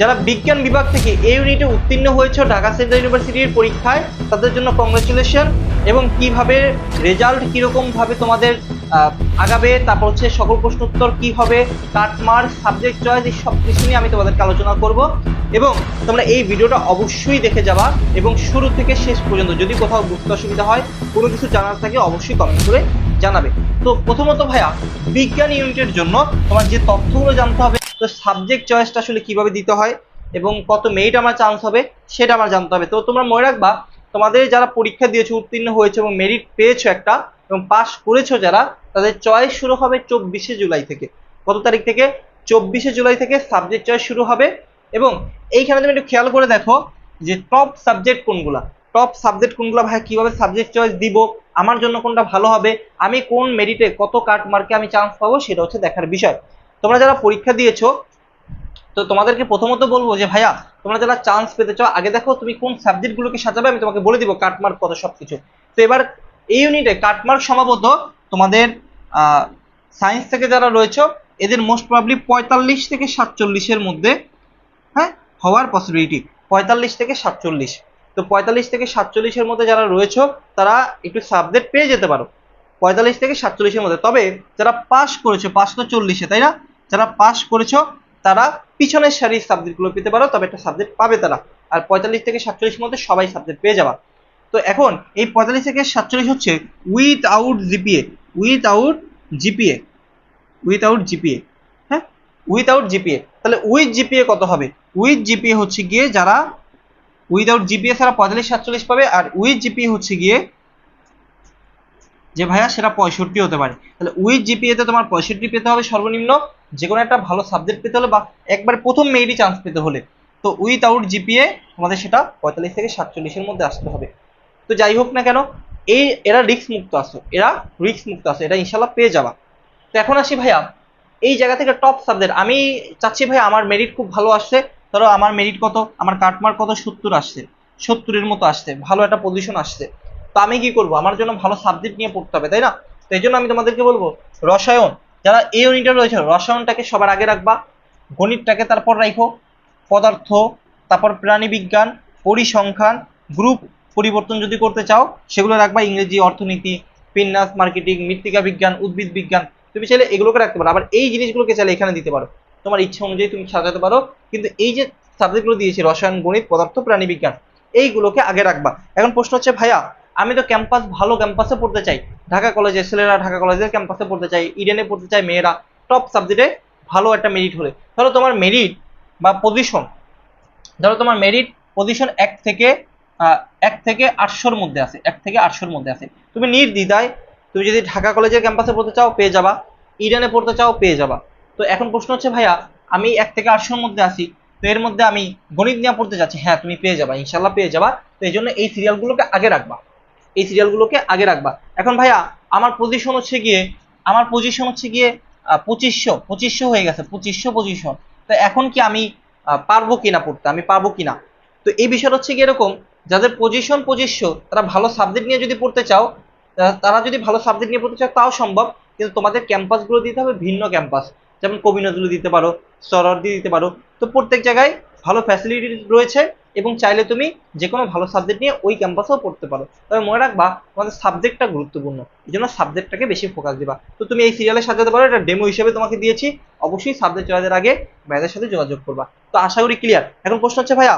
যারা বিজ্ঞান বিভাগ থেকে এই ইউনিটে উত্তীর্ণ হয়েছে ঢাকা সেন্ট্রাল ইউনিভার্সিটির পরীক্ষায়, তাদের জন্য কংগ্রেচুলেশন। এবং কিভাবে রেজাল্ট কিরকম ভাবে তোমাদের আগাবে, তারপর হচ্ছে সকল প্রশ্ন উত্তর কি হবে, কাটমার্ক, সাবজেক্ট চয়েস, এই সব কিছু নিয়ে আমি তোমাদেরকে আলোচনা করব। এবং তোমরা এই ভিডিওটা অবশ্যই দেখে যাবা এবং শুরু থেকে শেষ পর্যন্ত। যদি কোথাও বুঝতে অসুবিধা হয়, কোনো কিছু জানার থাকে, অবশ্যই কমেন্ট করে জানাবে। তো প্রথমত ভাইয়া, বিজ্ঞান ইউনিটের জন্য তোমার যে তথ্যগুলো জানতে হবে, তো সাবজেক্ট চয়েসটা আসলে কিভাবে দিতে হয় এবং কত মেরিট আমার চান্স হবে সেটা আমার জানতে হবে। তো তোমরা মনে রাখবা, তোমাদের যারা পরীক্ষা দিয়েছো, উত্তীর্ণ হয়েছে এবং মেরিট পেয়েছো একটা এবং পাস করেছো যারা, তাদের চয়েস শুরু হবে 24শে জুলাই থেকে। কত তারিখ থেকে? 24শে জুলাই থেকে সাবজেক্ট চয়েস শুরু হবে। এবং এইখানে তুমি একটু খেয়াল করে দেখো যে টপ সাবজেক্ট কোনগুলা, টপ সাবজেক্ট কোনগুলা ভাই, কিভাবে সাবজেক্ট চয়েস দিব, আমার জন্য কোনটা ভালো হবে, আমি কোন মেরিটে কত কাট মার্কে আমি চান্স পাবো, সেটা হচ্ছে দেখার বিষয়। তোমরা যারা পরীক্ষা দিয়েছো, তো তোমাদেরকে প্রথমত বলবো যে ভাইয়া, তোমরা যারা চান্স পেতে চাও, আগে দেখো তুমি কোন সাবজেক্টগুলোকে সাজাবে, আমি তোমাকে বলে দিব কাটমার্ক কত সবকিছু। তো এবার এই ইউনিটে কাটমার্ক সম্ভবত তোমাদের সায়েন্স থেকে যারা রয়েছে, এদের মোস্ট প্রবাবলি 45 থেকে 47-এর মধ্যে, হ্যাঁ, হওয়ার পসিবিলিটি 45 থেকে 47। তো 45 থেকে 47-এর মধ্যে যারা রয়েছে, তারা একটু সাবজেক্ট পেয়ে যেতে পারো 45 থেকে 47-এর মধ্যে। তবে যারা পাস করেছো, পাস তো 40-এ, তাই না? যারা পাস করেছো তারা পিছনের সারির সাবজেক্টগুলো পেতে পারো, তবে একটা সাবজেক্ট পাবে তারা। আর 45 থেকে 47-এর মধ্যে সবাই সাবজেক্ট পেয়ে যাবা। তো এখন এই 45 থেকে 47 হচ্ছে without GPA, without GPA, without GPA, হ্যাঁ, উইথআউট জিপিএ। তাহলে উইথ জিপিএ কত হবে? উইথ জিপিএ হচ্ছে গিয়ে যারা উইথআউট জিপিএ ছাড়া 45-47 পাবে, আর উইথ জিপিএ হচ্ছে গিয়ে যে ভাইয়া সেটা 65 হতে পারে। তাহলে উইথ জিপিএ তে তোমার 65 পেতে হবে সর্বনিম্ন, যে কোনো একটা ভালো সাবজেক্ট পেতে হলে বা একবার প্রথম মেইডি চান্স পেতে হলে। তো উইথআউট জিপিএ তোমাদের সেটা 45 থেকে 47-এর মধ্যে আসতে হবে। তো যাই হোক না কেন, এরা রিস্ক মুক্ত আসো, এরা রিস্ক মুক্ত আসো, এটা ইনশাল্লাহ পেয়ে যাবা। তো এখন আসি ভাইয়া, এই জায়গা থেকে টপ সাবজেক্ট আমি চাচ্ছি ভাই, আমার মেরিট খুব ভালো আসছে। ধরো আমার মেরিট কত, আমার কাটমার্ক কত, 70 আসছে, 70-এর মতো আসছে, ভালো একটা পজিশন আসছে। তো আমি কি করব? আমার জন্য ভালো সাবজেক্ট নিয়ে পড়তে হবে, তাই না? তো এই জন্য আমি তোমাদেরকে বলবো, রসায়ন, যারা এই ইউনিটে রয়েছে, রসায়নটাকে সবার আগে রাখবা, গণিতটাকে তারপর রাখো, পদার্থ, তারপর প্রাণী বিজ্ঞান, পরিসংখ্যান, গ্রুপ পরিবর্তন যদি করতে চাও সেগুলো রাখবা, ইংরেজি, অর্থনীতি, বিন্যাস, মার্কেটিং, মৃত্তিকা বিজ্ঞান, উদ্ভিদ বিজ্ঞান, তুমি চাইলে এগুলোকে রাখতে পারো। আবার এই জিনিসগুলোকে চাইলে এখানে দিতে পারো, তোমার ইচ্ছা অনুযায়ী তুমি সাজাতে পারো। কিন্তু এই যে সাবজেক্টগুলো দিয়েছি, রসায়ন, গণিত, পদার্থ, প্রাণী বিজ্ঞান, এইগুলোকে আগে রাখবা। এখন প্রশ্ন হচ্ছে ভাইয়া, আমি তো ক্যাম্পাস, ভালো ক্যাম্পাসে পড়তে চাই, ঢাকা কলেজে ছেলেরা ঢাকা কলেজের ক্যাম্পাসে পড়তে চাই, ইডেনে পড়তে চাই মেয়েরা, টপ সাবজেক্টে ভালো একটা মেরিট হলে, ধরো তোমার মেরিট বা পজিশন, ধরো তোমার মেরিট পজিশন 1 থেকে 800-র মধ্যে আছে, 1 থেকে 800-র মধ্যে আছে, তুমি নির্দ্বিধায় তুমি যদি ঢাকা কলেজের ক্যাম্পাসে পড়তে চাও পেয়ে যাবা, ইডেনে পড়তে চাও পেয়ে যাবা। তো এখন প্রশ্ন হচ্ছে ভাইয়া, আমি 1 থেকে 800-র মধ্যে আছি, তো এর মধ্যে আমি গণিত নিয়ে পড়তে যাচ্ছি, হ্যাঁ তুমি পেয়ে যাবা, ইনশাল্লাহ পেয়ে যাবা। তো এই জন্য এই সিরিয়ালগুলোকে আগে রাখবা, এই সিরিয়ালগুলোকে আগে রাখবা। এখন ভাইয়া, আমার পজিশন হচ্ছে গিয়ে, আমার পজিশন হচ্ছে গিয়ে 2500 হয়ে গেছে, 2500 পজিশন। তো এখন কি আমি পারবো কিনা পড়তে, আমি পারবো কিনা? তো এই বিষয়টা হচ্ছে কি এরকম, যাদের পজিশন 2500, তারা ভালো সাবজেক্ট নিয়ে যদি পড়তে চাও, তারা যদি ভালো সাবজেক্ট নিয়ে পড়তে চাও তাও সম্ভব, কিন্তু তোমাদের ক্যাম্পাসগুলো দিতে হবে ভিন্ন ক্যাম্পাস, যেমন কবি নজরুল দিতে পারো, সরোয়ার্দী দিতে পারো। তো প্রত্যেক জায়গায় ভালো ফ্যাসিলিটি রয়েছে এবং চাইলে তুমি যে কোনো ভালো সাবজেক্ট নিয়ে ওই ক্যাম্পাসেও পড়তে পারো। তবে মনে রাখবা, তোমাদের সাবজেক্টটা গুরুত্বপূর্ণ, এই জন্য সাবজেক্টটাকে বেশি ফোকাস দিবা। তো তুমি এই সিরিয়ালে সাজাতে পারো, এটা ডেমো হিসেবে তোমাকে দিয়েছি, অবশ্যই সাবজেক্ট চয়েসের আগে ভাইয়াদের সাথে যোগাযোগ করবা। তো আশা করি ক্লিয়ার। এখন প্রশ্ন হচ্ছে ভাইয়া,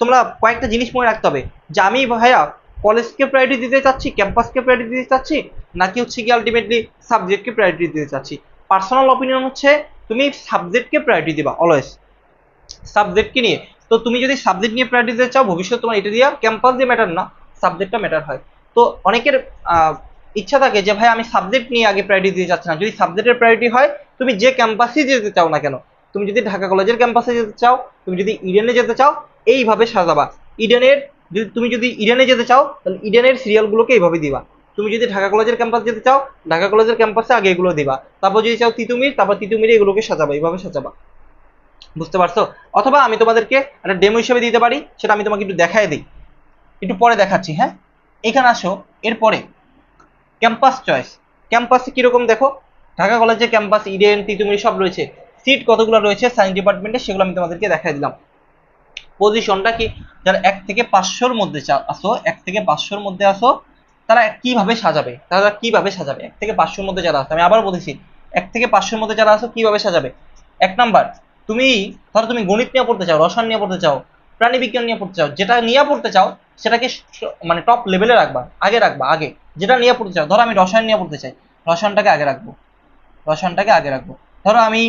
তোমরা কয়েকটা জিনিস মনে রাখতে হবে, যে আমি ভাইয়া কলেজকে প্রায়োরিটি দিতে চাচ্ছি, ক্যাম্পাসকে প্রায়োরিটি দিতে চাচ্ছি, নাকি হচ্ছে কি আলটিমেটলি সাবজেক্টকে প্রায়োরিটি দিতে চাচ্ছি। পার্সোনাল অপিনিয়ন হচ্ছে তুমি সাবজেক্টকে প্রায়োরিটি দিবা অলওয়েজ, সাবজেক্টকে নিয়ে। তো তুমি যদি সাবজেক্ট নিয়ে প্রায়োরিটি দিতে চাও, ভবিষ্যৎ তোমার এটা দিয়ে ক্যাম্পাস দিয়ে ম্যাটার না, সাবজেক্টটা ম্যাটার হয়। তো অনেকের ইচ্ছা থাকে যে ভাই আমি সাবজেক্ট নিয়ে আগে প্রায়োরিটি দিতে চাচ্ছি না। যদি সাবজেক্টের প্রায়োরিটি হয়, তুমি যে ক্যাম্পাসে যেতে চাও না কেন, তুমি যদি ঢাকা কলেজের ক্যাম্পাসে যেতে চাও, তুমি যদি ইডেনে যেতে চাও, এইভাবে সাজাবা। ইডেনের, তুমি যদি ইডেনে যেতে চাও, তাহলে ইডেনের সিরিয়ালগুলোকে এইভাবে দিবা। তুমি যদি ঢাকা কলেজের ক্যাম্পাস যেতে চাও, ঢাকা কলেজের ক্যাম্পাসে আগে এগুলো দিবা। তারপর যদি চাও তিতুমির, তারপর তিতুমিরে এগুলোকে সাজাবা, এইভাবে সাজাবা। বুঝতে পারছো? অথবা আমি তোমাদেরকে একটা ডেমো হিসেবে দিতে পারি, সেটা আমি তোমাকে একটু দেখায় দিই, একটু পরে দেখাচ্ছি। হ্যাঁ, এখানে আসো। এরপরে ক্যাম্পাস চয়েস, ক্যাম্পাসে কিরকম দেখো, ঢাকা কলেজের ক্যাম্পাস, ইডেন, তিতুমির সব রয়েছে। সিট কতগুলো রয়েছে সায়েন্স ডিপার্টমেন্টে, সেগুলো আমি তোমাদেরকে দেখাই দিলাম। পজিশনটা কি, যারা 1 থেকে 500-র মধ্যে আসো, 1 থেকে 500-র মধ্যে আসো, তারা কিভাবে সাজাবে, 1 থেকে 500-র মধ্যে যারা আছে, আমি আবার বলছি 1 থেকে 500-র মধ্যে যারা আছো কিভাবে সাজাবে। 1 নাম্বার, তুমি ধরো তুমি গণিত নিয়ে পড়তে চাও, রসায়ন নিয়ে পড়তে চাও, প্রাণীবিজ্ঞান নিয়ে পড়তে চাও, যেটা নিয়ে পড়তে চাও সেটাকে মানে টপ লেভেলে রাখবা, আগে যেটা নিয়ে পড়তে চাও। ধরো আমি রসায়ন নিয়ে পড়তে চাই, রসায়নটাকে আগে রাখবো, ধরো আমি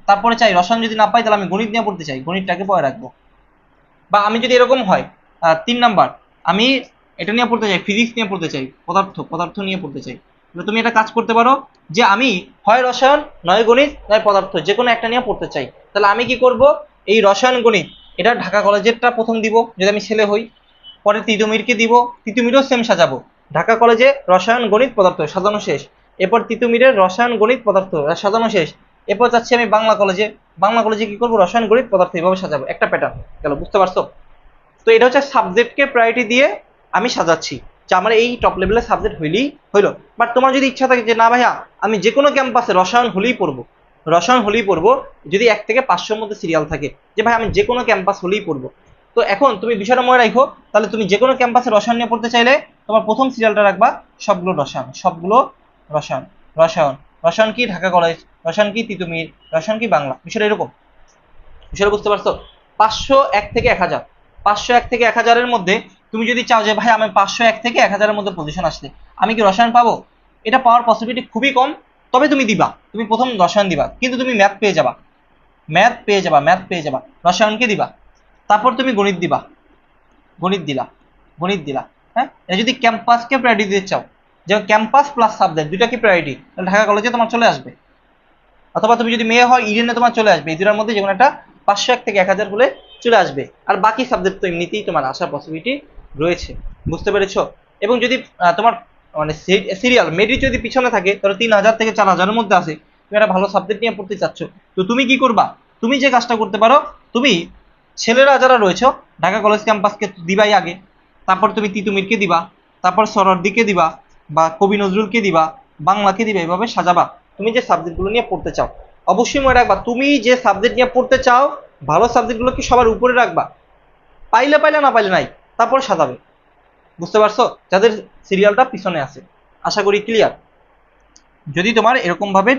তারপরে চাই রসায়ন যদি না পাই তাহলে আমি গণিত নিয়ে পড়তে চাই, গণিতটাকে পরে রাখবো। বা আমি যদি এরকম হয় 3 নাম্বার, আমি এটা নিয়ে পড়তে চাই, ফিজিক্স নিয়ে পড়তে চাই, পদার্থ নিয়ে পড়তে চাই, তাহলে তুমি এটা কাজ করতে পারো যে আমি হয় রসায়ন, নয় গণিত, নয় পদার্থ, যে কোনো একটা নিয়ে পড়তে চাই। তাহলে আমি কি করব, এই রসায়ন গণিত এটা ঢাকা কলেজেরটা প্রথম দিব যদি আমি ছেলে হই, পরে তিতুমিরকে দিব, তিতুমিরও সেম সাজাবো, ঢাকা কলেজে রসায়ন গণিত পদার্থ সাজানো শেষ, এরপর তিতুমিরের রসায়ন গণিত পদার্থ সাজানো শেষ, এরপর যাচ্ছি আমি বাংলা কলেজে কি করবো, রসায়ন গণিত পদার্থ এইভাবে সাজাবো, একটা প্যাটার্ন গেল, বুঝতে পারছো? তো এটা হচ্ছে সাবজেক্টকে প্রায়োরিটি দিয়ে আমি সাজাচ্ছি যে আমার এই টপ লেভেলের সাবজেক্ট হইলেই হইলো। বাট তোমার যদি ইচ্ছা থাকে যে না ভাইয়া আমি যে কোনো ক্যাম্পাসে রসায়ন হলেই পড়বো, যদি 1 থেকে 500-র মধ্যে সিরিয়াল থাকে, যে ভাই আমি যে কোনো ক্যাম্পাস হলেই পড়বো, তো এখন তুমি বিষয়টা মনে রাখো, তাহলে তুমি যে কোনো ক্যাম্পাসে রসায়ন নিয়ে পড়তে চাইলে তোমার প্রথম সিরিয়ালটা রাখবা সবগুলো রসায়ন। রসায়ন কি ঢাকা কলেজ, রসায়ন কি তিতুমির, রসায়ন কি বাংলা, বিষয়টা এরকম। বিষয়টা বুঝতে পারছো? 501 থেকে 1000, 501 থেকে 1000-এর মধ্যে তুমি যদি চাও যে ভাই আমি 501 থেকে 1000-এর মধ্যে পজিশন আসলে আমি কি রসায়ন পাবো, এটা পাওয়ার পসিবিলিটি খুবই কম। তবে তুমি প্রথম রসায়ন দিবা, কিন্তু তুমি ম্যাথ পেয়ে যাবা, রসায়নকে দিবা, তারপর তুমি গণিত দিলা। হ্যাঁ, এটা যদি ক্যাম্পাসকে প্রায়োরিটি দিতে চাও, যেমন ক্যাম্পাস প্লাস সাবজেক্ট দুইটা কি প্রায়োরিটি, তাহলে ঢাকা কলেজে তোমার চলে আসবে, অথবা তুমি যদি মেয়ে হয় ইডেনে তোমার চলে আসবে, এই দুটার মধ্যে যে কোনো একটা 501 থেকে 1000 হলে চলে আসবে। আর বাকি সাবজেক্ট তো এমনিতেই তোমার আসার পসিবিলিটি রয়েছে, বুঝতে পেরেছো? এবং যদি তোমার মানে সিরিয়াল মেরিট যদি পিছনে থাকে, তাহলে 3000 থেকে 4000-এর মধ্যে আসে, তুমি একটা ভালো সাবজেক্ট নিয়ে পড়তে চাচ্ছ, তো তুমি কি করবা, তুমি যে কাজটা করতে পারো, তুমি ছেলেরা যারা রয়েছে ঢাকা কলেজ ক্যাম্পাসকে দিবাই আগে, তারপর তুমি তিতুমিরকে দিবা, তারপর সরোয়ার্দীকে দিবা, বা কবি নজরুলকে দিবা, বাংলাকে দিবা, এভাবে সাজাবা তুমি যে সাবজেক্টগুলো নিয়ে পড়তে চাও। অবশ্যই মনে রাখবা তুমি যে সাবজেক্ট নিয়ে পড়তে চাও ভালো সাবজেক্টগুলো কি সবার উপরে রাখবা, পাইলে না পাইলে নাই, তারপর সাজাবে, বুঝতে পারছো? যাদের সিরিয়ালটা পিছনে আছে। আশা করি ক্লিয়ার। যদি তোমার এরকম ভাবে